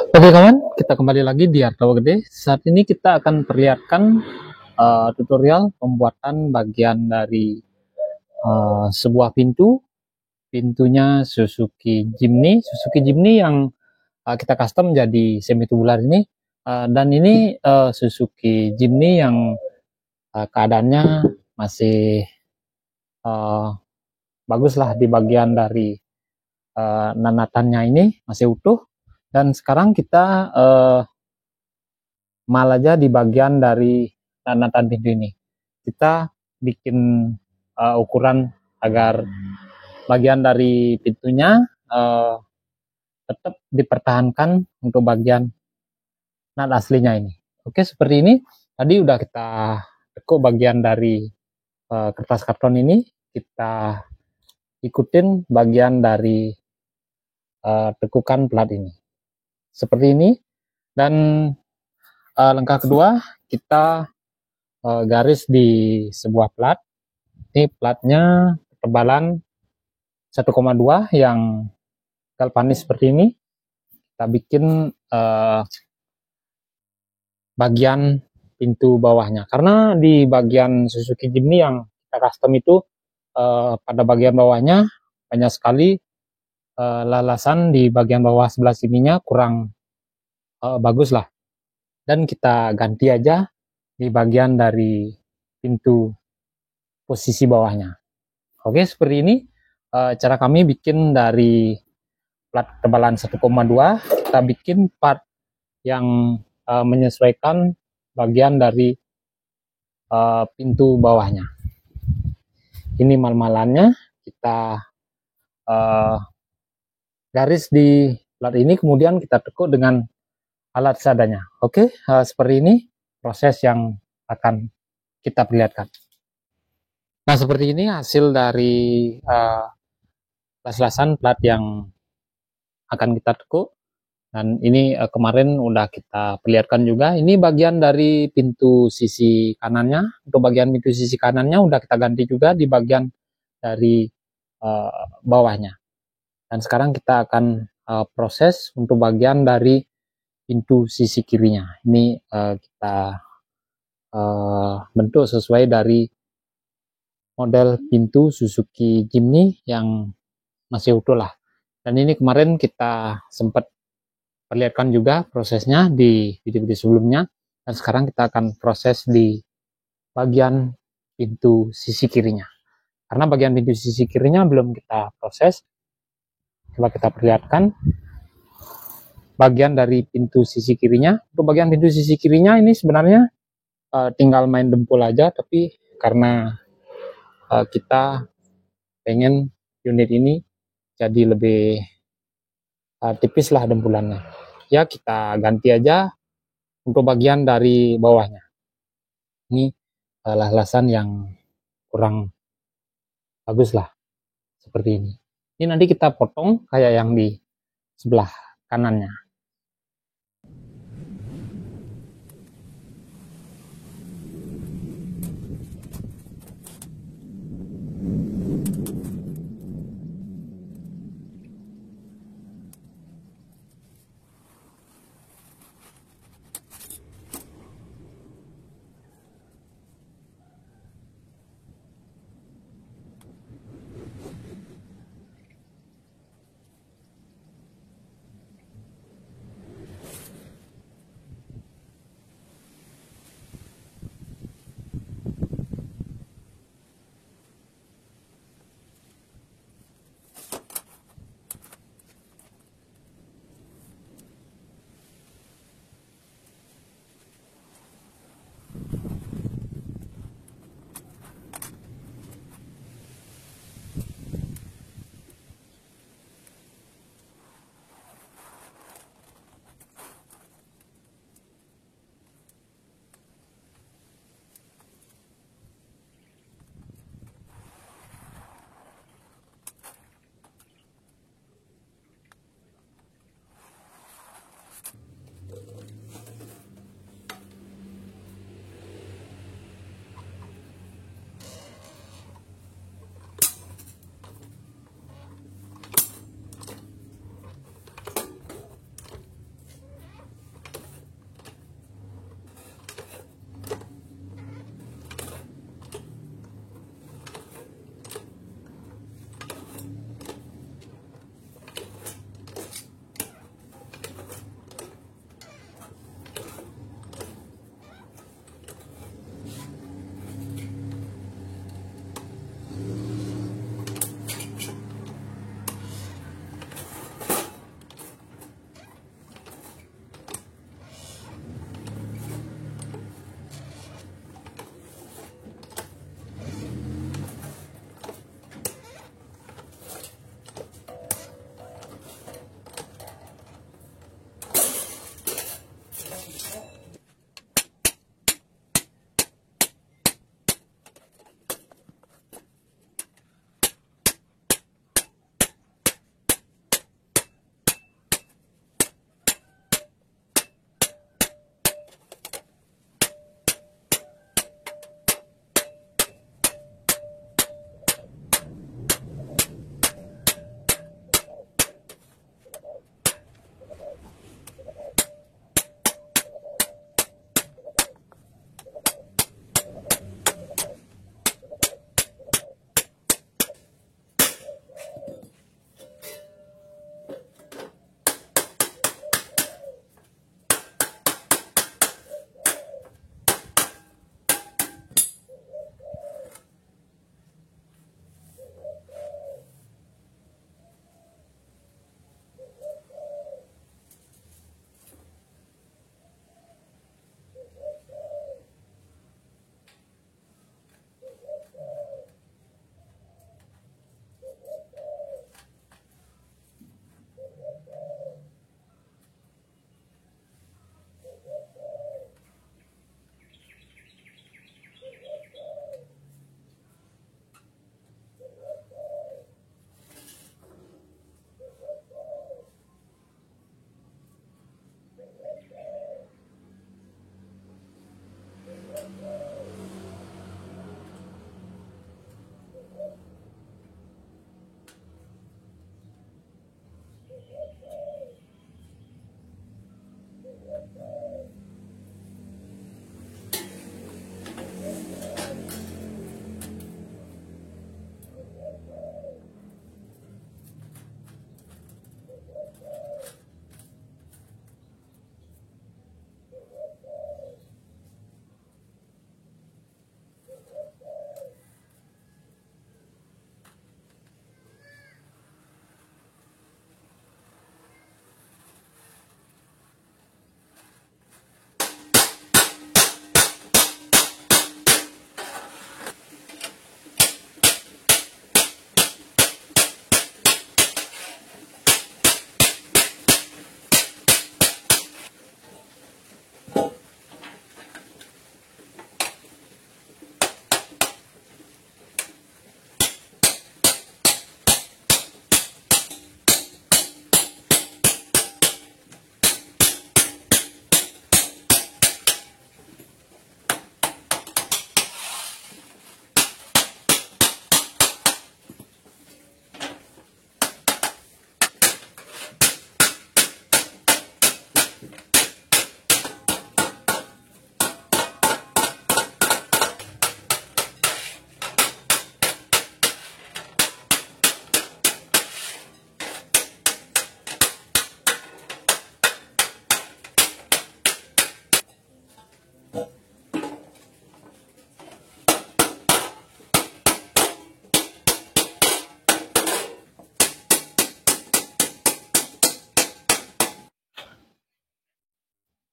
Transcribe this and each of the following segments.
Oke kawan, kita kembali lagi di Artawa Gede. Saat ini kita akan perlihatkan tutorial pembuatan bagian dari sebuah pintu. Pintunya Suzuki Jimny yang kita custom menjadi semi tubular ini. Dan ini Suzuki Jimny yang keadaannya masih uh, bagus lah di bagian dari nanatannya ini masih utuh. Dan sekarang kita mal aja di bagian dari nanatan pintu ini. Kita bikin ukuran agar bagian dari pintunya tetap dipertahankan untuk bagian nat aslinya ini. Oke, seperti ini. Tadi udah kita tekuk bagian dari kertas karton ini. Kita ikutin bagian dari tekukan plat ini. Seperti ini. Dan langkah kedua, kita garis di sebuah plat. Ini platnya ketebalan 1,2 yang galvanis seperti ini. Kita bikin bagian pintu bawahnya. Karena di bagian Suzuki Jimny yang kita custom itu pada bagian bawahnya banyak sekali lalasan di bagian bawah sebelah sininya kurang bagus lah. Dan kita ganti aja di bagian dari pintu posisi bawahnya. Oke, seperti ini cara kami bikin dari plat ketebalan 1,2, kita bikin part yang menyesuaikan bagian dari pintu bawahnya. Ini mal-malannya, kita garis di plat ini, kemudian kita tekuk dengan alat seadanya. Oke, seperti ini proses yang akan kita perlihatkan. Nah, seperti ini hasil dari las-lasan plat yang akan kita tekuk. Dan ini kemarin udah kita perlihatkan juga. Ini bagian dari pintu sisi kanannya. Untuk bagian pintu sisi kanannya udah kita ganti juga di bagian dari bawahnya. Dan sekarang kita akan proses untuk bagian dari pintu sisi kirinya. Ini kita bentuk sesuai dari model pintu Suzuki Jimny yang masih utuh lah. Dan ini kemarin kita sempat perlihatkan juga prosesnya di video-video sebelumnya. Dan sekarang kita akan proses di bagian pintu sisi kirinya. Karena bagian pintu sisi kirinya belum kita proses. Coba kita perlihatkan bagian dari pintu sisi kirinya. Untuk bagian pintu sisi kirinya ini sebenarnya tinggal main dempul aja, tapi karena kita pengen unit ini jadi lebih tipis lah dempulannya. Ya kita ganti aja untuk bagian dari bawahnya. Ini lasan yang kurang bagus lah, seperti ini. Ini nanti kita potong kayak yang di sebelah kanannya.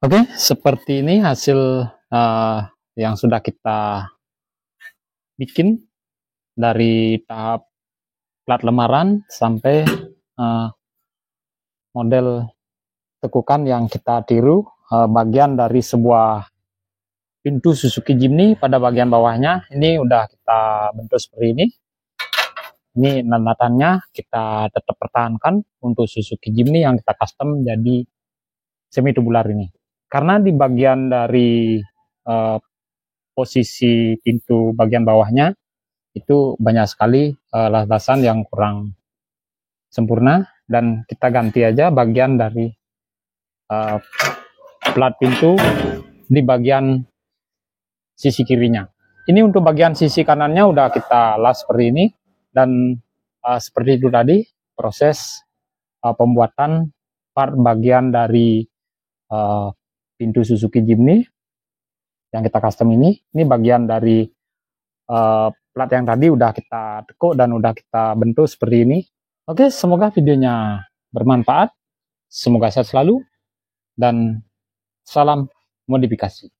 Oke, seperti ini hasil yang sudah kita bikin dari tahap plat lemaran sampai model tekukan yang kita tiru bagian dari sebuah pintu Suzuki Jimny. Pada bagian bawahnya ini udah kita bentuk seperti ini. Ini nandatannya kita tetap pertahankan untuk Suzuki Jimny yang kita custom jadi semi tubular ini. Karena di bagian dari posisi pintu bagian bawahnya itu banyak sekali lasan yang kurang sempurna, dan kita ganti aja bagian dari plat pintu di bagian sisi kirinya. Ini untuk bagian sisi kanannya udah kita las seperti ini, dan seperti itu tadi proses pembuatan part bagian dari pintu Suzuki Jimny yang kita custom ini. Ini bagian dari plat yang tadi udah kita tekuk dan udah kita bentuk seperti ini. Oke, semoga videonya bermanfaat, semoga sehat selalu, dan salam modifikasi.